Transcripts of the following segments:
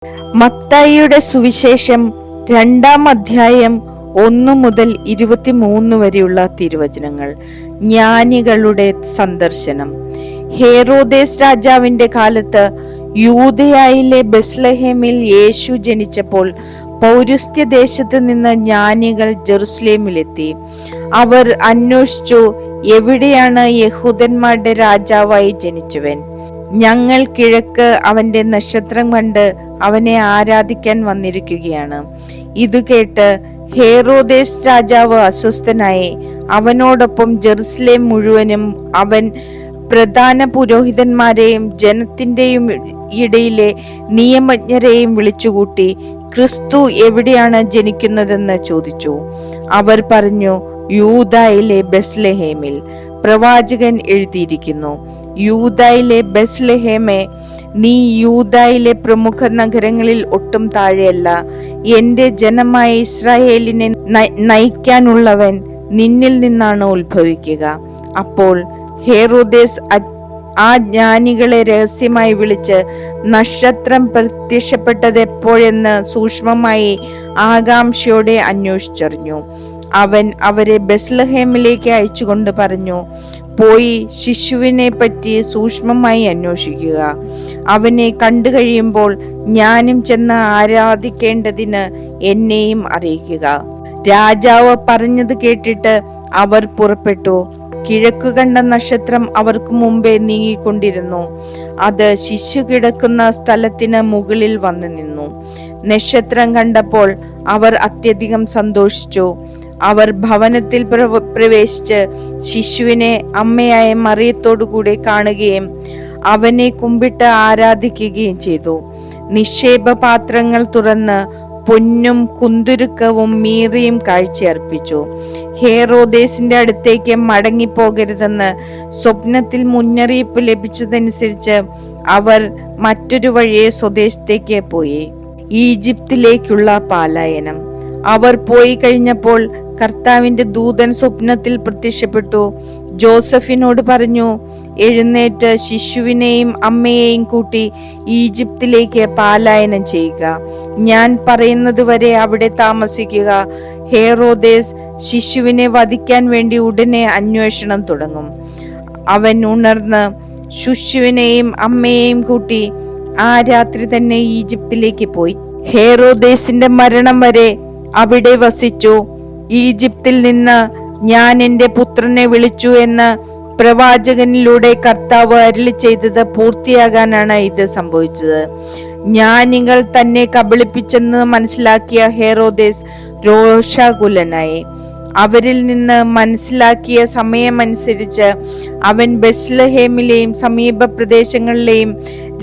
മത്തായിയുടെ സുവിശേഷം 2-ാം അധ്യായം 1 മുതൽ 23 വരെയുള്ള തിരുവചനങ്ങൾ. ജ്ഞാനികളുടെ സന്ദർശനം. ഹേറോദേസ് രാജാവിന്റെ കാലത്ത് യൂദയായിലെ ബെത്ലഹേമിൽ യേശു ജനിച്ചപ്പോൾ പൗരസ്ത്യ ദേശത്ത് നിന്ന് ജ്ഞാനികൾ ജെറുസലേമിലെത്തി. അവർ അന്വേഷിച്ചു, എവിടെയാണ് യഹൂദന്മാരുടെ രാജാവായി ജനിച്ചവൻ? ഞങ്ങൾ കിഴക്ക് അവന്റെ നക്ഷത്രം കണ്ട് അവനെ ആരാധിക്കാൻ വന്നിരിക്കുകയാണ്. ഇത് കേട്ട് ഹേറോദേസ് രാജാവ് അസ്വസ്ഥനായി. അവനോടൊപ്പം ജെറുസലേം മുഴുവനും അവൻ പ്രധാന പുരോഹിതന്മാരെയും ജനത്തിന്റെയും ഇടയിലെ നിയമജ്ഞരെയും വിളിച്ചുകൂട്ടി ക്രിസ്തു എവിടെയാണ് ജനിക്കുന്നതെന്ന് ചോദിച്ചു. അവർ പറഞ്ഞു, യൂദായിലെ ബെത്ലഹേമിൽ. പ്രവാചകൻ എഴുതിയിരിക്കുന്നു, യൂദായിലെ ബെത്ലഹേമേ, നീ യൂദായിലെ പ്രമുഖ നഗരങ്ങളിൽ ഒട്ടും താഴെയല്ല. എന്റെ ജനമായ ഇസ്രായേലിനെ നയിക്കാനുള്ളവൻ നിന്നിൽ നിന്നാണ് ഉത്ഭവിക്കുക. അപ്പോൾ ഹേറോദേസ് ആ ജ്ഞാനികളെ രഹസ്യമായി വിളിച്ച് നക്ഷത്രം പ്രത്യക്ഷപ്പെട്ടത് എപ്പോഴെന്ന് സൂക്ഷ്മമായി ആകാംക്ഷയോടെ അന്വേഷിച്ചറിഞ്ഞു. അവൻ അവരെ ബെത്ലഹേമിലേക്ക് അയച്ചുകൊണ്ട് പറഞ്ഞു, പോയി ശിശുവിനെ പറ്റി സൂക്ഷ്മമായി അന്വേഷിക്കുക. അവനെ കണ്ടു കഴിയുമ്പോൾ ഞാനും ചെന്ന് ആരാധിക്കേണ്ടതിന് എന്നെയും അറിയിക്കുക. രാജാവ് പറഞ്ഞത് കേട്ടിട്ട് അവർ പുറപ്പെട്ടു. കിഴക്കു കണ്ട നക്ഷത്രം അവർക്ക് മുമ്പേ നീങ്ങിക്കൊണ്ടിരുന്നു. അത് ശിശു കിടക്കുന്ന സ്ഥലത്തിന് മുകളിൽ വന്നു നിന്നു. നക്ഷത്രം കണ്ടപ്പോൾ അവർ അത്യധികം സന്തോഷിച്ചു. അവർ ഭവനത്തിൽ പ്രവേശിച്ച് ശിശുവിനെ അമ്മയായ മറിയത്തോടു കൂടെ കാണുകയും അവനെ കുമ്പിട്ട് ആരാധിക്കുകയും ചെയ്തു. നിക്ഷേപ പാത്രങ്ങൾ തുറന്ന് പൊന്നും കുന്തുരുക്കവും മീറിയും കാഴ്ചയർപ്പിച്ചു. ഹേറോദേസിന്റെ അടുത്തേക്ക് മടങ്ങിപ്പോകരുതെന്ന് സ്വപ്നത്തിൽ മുന്നറിയിപ്പ് ലഭിച്ചതനുസരിച്ച് അവർ മറ്റൊരു വഴിയെ സ്വദേശത്തേക്ക് പോയി. ഈജിപ്തിലേക്കുള്ള പലായനം. അവർ പോയി കഴിഞ്ഞപ്പോൾ കർത്താവിന്റെ ദൂതൻ സ്വപ്നത്തിൽ പ്രത്യക്ഷപ്പെട്ടു. ജോസഫിനോട് പറഞ്ഞു, എഴുന്നേറ്റ് ശിശുവിനെയും അമ്മയെയും കൂട്ടി ഈജിപ്തിലേക്ക് പലായനം ചെയ്യുക. ഞാൻ പറയുന്നത് വരെ അവിടെ താമസിക്കുക. ഹേറോദേസ് ശിശുവിനെ വധിക്കാൻ വേണ്ടി ഉടനെ അന്വേഷണം തുടങ്ങും. അവൻ ഉണർന്ന് ശിശുവിനെയും അമ്മയെയും കൂട്ടി ആ രാത്രി തന്നെ ഈജിപ്തിലേക്ക് പോയി. ഹേറോദേസിന്റെ മരണം വരെ അവിടെ വസിച്ചു. ഈജിപ്തിൽ നിന്ന് ഞാൻ എന്റെ പുത്രനെ വിളിച്ചു എന്ന് പ്രവാചകനിലൂടെ കർത്താവ് അരുളി ചെയ്തത് പൂർത്തിയാകാനാണ് ഇത് സംഭവിച്ചത്. ജ്ഞാനികൾ തന്നെ കബളിപ്പിച്ചെന്ന് മനസ്സിലാക്കിയ ഹേറോദേസ് രോഷാകുലനായി. അവരിൽ നിന്ന് മനസ്സിലാക്കിയ സമയമനുസരിച്ച് അവൻ ബെത്ലഹേമിലെയും സമീപ പ്രദേശങ്ങളിലെയും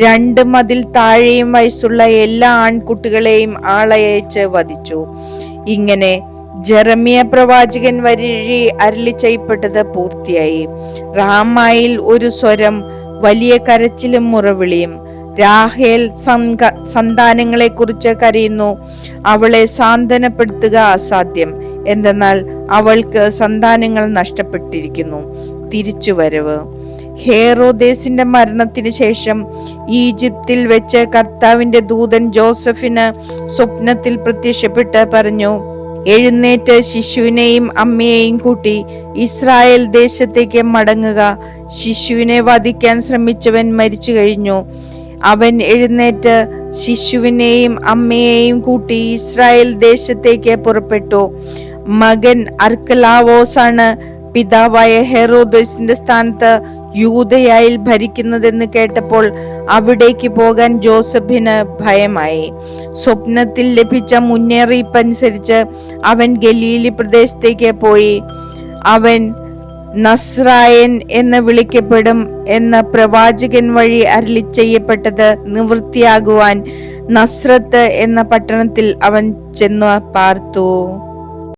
2 മതിൽ താഴെയും വയസ്സുള്ള എല്ലാ ആൺകുട്ടികളെയും ആളയച്ച് വധിച്ചു. ഇങ്ങനെ ജെറമിയ പ്രവാചകൻ വഴി അരുളി ചെയ്യപ്പെട്ടത് പൂർത്തിയായി. റാമായിൽ ഒരു സ്വരം, വലിയ കരച്ചിലും മുറവിളിയും. രാഹേൽ സന്താനങ്ങളെ കുറിച്ച് കരയുന്നു. അവളെ സാന്ത്വനപ്പെടുത്തുക അസാധ്യം, എന്തെന്നാൽ അവൾക്ക് സന്താനങ്ങൾ നഷ്ടപ്പെട്ടിരിക്കുന്നു. തിരിച്ചുവരവ്. ഹേറോദേസിന്റെ മരണത്തിന് ശേഷം ഈജിപ്തിൽ വെച്ച് കർത്താവിന്റെ ദൂതൻ ജോസഫിന് സ്വപ്നത്തിൽ പ്രത്യക്ഷപ്പെട്ട് പറഞ്ഞു, എഴുന്നേറ്റ് ശിശുവിനെയും അമ്മയെയും കൂട്ടി ഇസ്രായേൽ ദേശത്തേക്ക് മടങ്ങുക. ശിശുവിനെ വധിക്കാൻ ശ്രമിച്ചവൻ മരിച്ചു കഴിഞ്ഞു. അവൻ എഴുന്നേറ്റ് ശിശുവിനെയും അമ്മയെയും കൂട്ടി ഇസ്രായേൽ ദേശത്തേക്ക് പുറപ്പെട്ടു. മകൻ അർക്കലാവോസ് ആണ് പിതാവായ ഹെറോദേസിന്റെ സ്ഥാനത്ത് യൂദയായിൽ ഭരിക്കുന്നതെന്ന് കേട്ടപ്പോൾ അവിടേക്ക് പോകാൻ ജോസഫിന് ഭയമായി. സ്വപ്നത്തിൽ ലഭിച്ച മുന്നറിയിപ്പ് അനുസരിച്ച് അവൻ ഗലീലി പ്രദേശത്തേക്ക് പോയി. അവൻ നസ്രായൻ എന്ന് വിളിക്കപ്പെടും എന്ന് പ്രവാചകൻ വഴി അരുളി ചെയ്യപ്പെട്ടത് നിവൃത്തിയാകുവാൻ നസ്രത്ത് എന്ന പട്ടണത്തിൽ അവൻ ചെന്നു പാർത്തു.